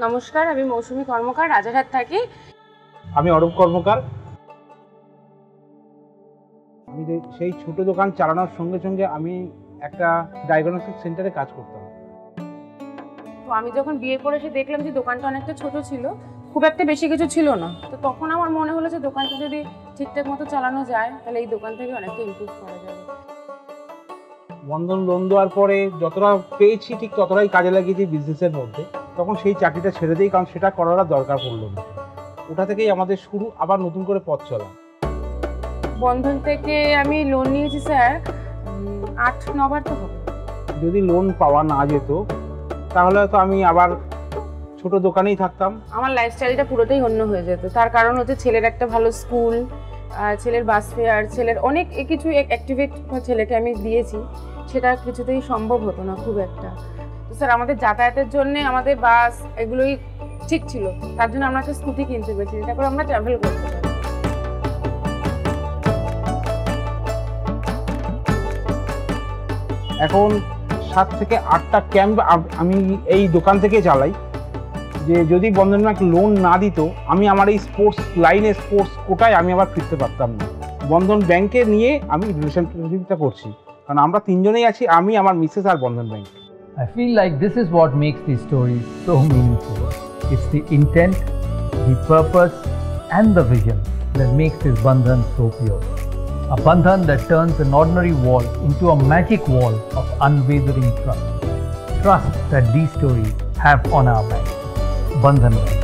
নমস্কার, আমি মৌসুমী কর্মকার, রাজারহাট থাকি। আমি অরূপ কর্মকার। আমি সেই ছোট দোকান চালানোর সঙ্গে সঙ্গে আমি একটা ডায়াগনস্টিক সেন্টারে কাজ করতাম। তো আমি যখন বিয়ে করে এসে দেখলাম যে দোকানটা অনেকটা ছোট ছিল, খুব একটা বেশি কিছু ছিল না। তো তখন আমার মনে হলো যে দোকানটা যদি ঠিকঠাক মতো চালানো যায় তাহলে এই দোকান থেকে অনেকটা ইমপ্রুভ করা যাবে। বন্ধন লোন দেওয়ার পরে যতটা পেয়েছি ঠিক ততটাই কাজে লাগিয়েছি বিজনেসের মধ্যে। তখন সেই চাকরিটা ছেড়ে দিই, কারণ সেটা করার আর দরকার পড়লো না। ওটা থেকেই আমাদের শুরু, আবার নতুন করে পথ চলা। বন্ধন থেকে আমি লোন নিয়েছি স্যার 8-9 বার তো হবে। যদি লোন পাওয়া না যেত তাহলে তো আমি আবার ছোট দোকানেই থাকতাম। আমার লাইফস্টাইলটা পুরোটাই অন্য হয়ে যেত। তার কারণ হচ্ছে ছেলের একটা ভালো স্কুল, ছেলের বাস ফেয়ার, ছেলের অনেক কিছু অ্যাক্টিভিট ছেলেকে আমি দিয়েছি, সেটা কিছুতেই সম্ভব হতো না খুব একটা। তো স্যার আমাদের যাতায়াতের জন্য আমাদের বাস এগুলোই ঠিক ছিল, তার জন্য আমরা একটা স্কুটি কিনতে পেরেছি, এটা করে আমরা ট্রাভেল করতে পারি। এখন 7 থেকে 8টা ক্যাম্প আমি এই দোকান থেকে চালাই। যে যদি বন্ধন ব্যাংক লোন না দিত, আমি আমার এই স্পোর্টস লাইনে, স্পোর্টস কোটায় আমি আবার ফিরতে পারতাম না। বন্ধন ব্যাংকে নিয়ে আমি রিলেশনশিপটা করছি, কারণ আমরা তিনজনেই আছি, আমি, আমার মিসেস আর Bandhan bank. I feel like this is what makes these stories so meaningful. It's the intent, the purpose, and the vision that makes this Bandhan so pure. A Bandhan that turns an ordinary wall into a magic wall of unwavering trust. Trust that these stories have on our back. Bandhan Bank.